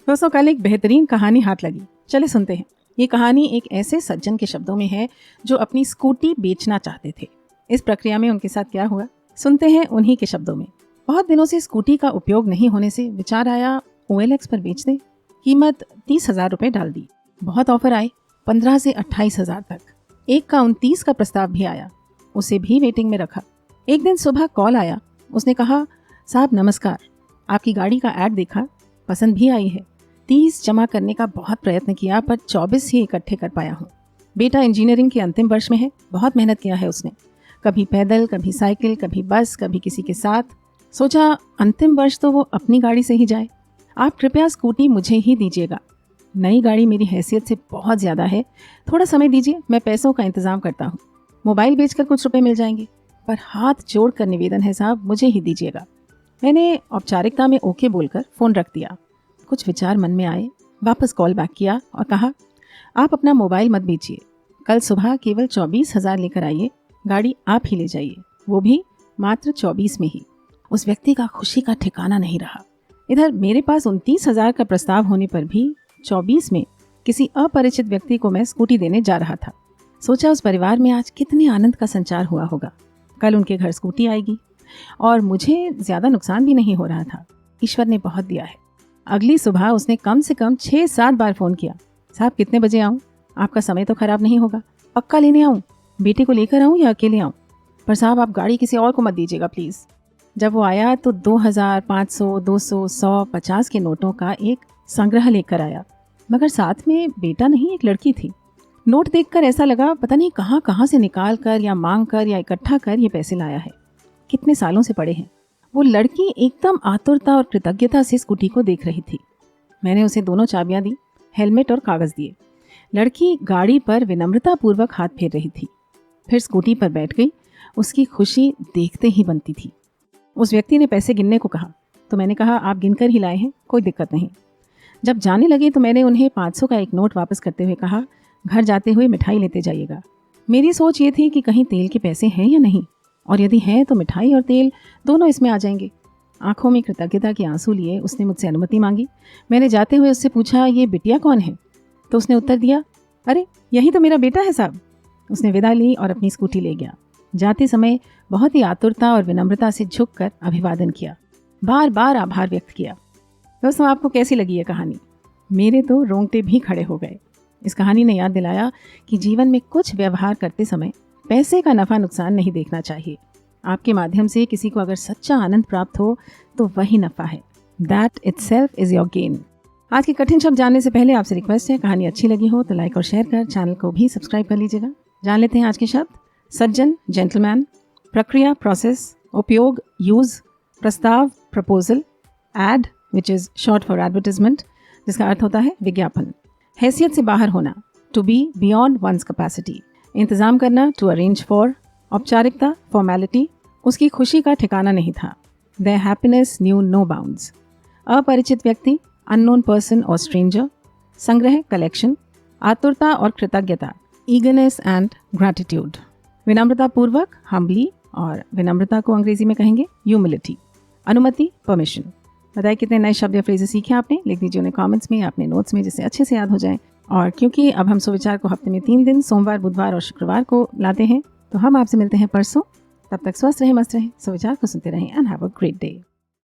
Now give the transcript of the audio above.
दोस्तों, कल एक बेहतरीन कहानी हाथ लगी, चले सुनते हैं। ये कहानी एक ऐसे सज्जन के शब्दों में है जो अपनी स्कूटी बेचना चाहते थे। इस प्रक्रिया में उनके साथ क्या हुआ, सुनते हैं उन्हीं के शब्दों में। बहुत दिनों से स्कूटी का उपयोग नहीं होने से विचार आया OLX पर बेच दें। कीमत 30,000 रुपये डाल दी। बहुत ऑफर आए, 15 से 28,000 तक। एक का 29 का प्रस्ताव भी आया, उसे भी वेटिंग में रखा। एक दिन सुबह कॉल आया, उसने कहा, साहब नमस्कार, आपकी गाड़ी का ऐड देखा, पसंद भी आई है। 30 जमा करने का बहुत प्रयत्न किया पर 24 ही इकट्ठे कर पाया हूँ। बेटा इंजीनियरिंग के अंतिम वर्ष में है, बहुत मेहनत किया है उसने, कभी पैदल, कभी साइकिल, कभी बस, कभी किसी के साथ। सोचा अंतिम वर्ष तो वो अपनी गाड़ी से ही जाए। आप कृपया स्कूटी मुझे ही दीजिएगा, नई गाड़ी मेरी हैसियत से बहुत ज़्यादा है, थोड़ा समय दीजिए, मैं पैसों का इंतज़ाम करता हूँ। मोबाइल बेचकर कुछ रुपए मिल जाएंगे, पर हाथ जोड़ कर निवेदन है साहब, मुझे ही दीजिएगा। मैंने औपचारिकता में ओके बोलकर फ़ोन रख दिया। कुछ विचार मन में आए, वापस कॉल बैक किया और कहा, आप अपना मोबाइल मत बेचिए, कल सुबह केवल 24,000 लेकर आइए, गाड़ी आप ही ले जाइए, वो भी मात्र 24 में ही। उस व्यक्ति का खुशी का ठिकाना नहीं रहा। इधर मेरे पास 29,000 का प्रस्ताव होने पर भी 24 में किसी अपरिचित व्यक्ति को मैं स्कूटी देने जा रहा था। सोचा उस परिवार में आज कितने आनंद का संचार हुआ होगा। कल उनके घर स्कूटी आएगी और मुझे ज़्यादा नुकसान भी नहीं हो रहा था। ईश्वर ने बहुत दिया है। अगली सुबह उसने कम से कम 6-7 बार फ़ोन किया, साहब कितने बजे आऊँ, आपका समय तो ख़राब नहीं होगा, पक्का लेने आऊँ, बेटे को लेकर आऊँ या अकेले आऊँ, पर साहब आप गाड़ी किसी और को मत दीजिएगा प्लीज़। जब वो आया तो 2,000, 500, 200, 100, 50 के नोटों का एक संग्रह लेकर आया, मगर साथ में बेटा नहीं, एक लड़की थी। नोट देखकर ऐसा लगा पता नहीं कहाँ कहाँ से निकाल कर या मांग कर या इकट्ठा कर ये पैसे लाया है, कितने सालों से पड़े हैं। वो लड़की एकदम आतुरता और कृतज्ञता से स्कूटी को देख रही थी। मैंने उसे दोनों चाबियां दी, हेलमेट और कागज़ दिए। लड़की गाड़ी पर विनम्रतापूर्वक हाथ फेर रही थी, फिर स्कूटी पर बैठ गई। उसकी खुशी देखते ही बनती थी। उस व्यक्ति ने पैसे गिनने को कहा तो मैंने कहा, आप गिनकर ही लाए हैं, कोई दिक्कत नहीं। जब जाने लगे तो मैंने उन्हें 500 का एक नोट वापस करते हुए कहा, घर जाते हुए मिठाई लेते जाइएगा। मेरी सोच ये थी कि कहीं तेल के पैसे हैं या नहीं, और यदि हैं तो मिठाई और तेल दोनों इसमें आ जाएंगे। आंखों में कृतज्ञता के आंसू लिए उसने मुझसे अनुमति मांगी। मैंने जाते हुए उससे पूछा, ये बिटिया कौन है? तो उसने उत्तर दिया, अरे यही तो मेरा बेटा है साहब। उसने विदा ली और अपनी स्कूटी ले गया। जाते समय बहुत ही आतुरता और विनम्रता से झुककर अभिवादन किया, बार बार आभार व्यक्त किया। दोस्तों, आपको कैसी लगी ये कहानी? मेरे तो रोंगटे भी खड़े हो गए। इस कहानी ने याद दिलाया कि जीवन में कुछ व्यवहार करते समय पैसे का नफा नुकसान नहीं देखना चाहिए। आपके माध्यम से किसी को अगर सच्चा आनंद प्राप्त हो तो वही नफा है। That itself is your gain. आज के कठिन शब्द जानने से पहले आपसे रिक्वेस्ट है, कहानी अच्छी लगी हो तो लाइक और शेयर कर चैनल को भी सब्सक्राइब कर लीजिएगा। जान लेते हैं आज के शब्द। सज्जन, जेंटलमैन। प्रक्रिया, प्रोसेस। उपयोग, यूज। प्रस्ताव, proposal. Ad, which is short for advertisement, जिसका अर्थ होता है विज्ञापन। हैसियत से बाहर होना, to be beyond one's capacity. इंतजाम करना, टू अरेंज फॉर। औपचारिकता, फॉर्मेलिटी। उसकी खुशी का ठिकाना नहीं था, their happiness knew no bounds. अपरिचित व्यक्ति, अननोन पर्सन और स्ट्रेंजर। संग्रह, कलेक्शन। आतुरता और कृतज्ञता, ईगरनेस एंड ग्रैटिट्यूड। विनम्रतापूर्वक, हम्बली, और विनम्रता को अंग्रेजी में कहेंगे ह्यूमिलिटी। अनुमति, परमिशन। बताइए कितने नए शब्द या फ्रेजेस सीखे आपने, लिख दीजिए उन्हें कमेंट्स में या अपने नोट्स में, जिससे अच्छे से याद हो जाए। और क्योंकि अब हम सुविचार को हफ्ते में 3 दिन, सोमवार, बुधवार और शुक्रवार को लाते हैं, तो हम आपसे मिलते हैं परसों। तब तक स्वस्थ रहें, मस्त रहें, सुविचार को सुनते रहें and have a great day.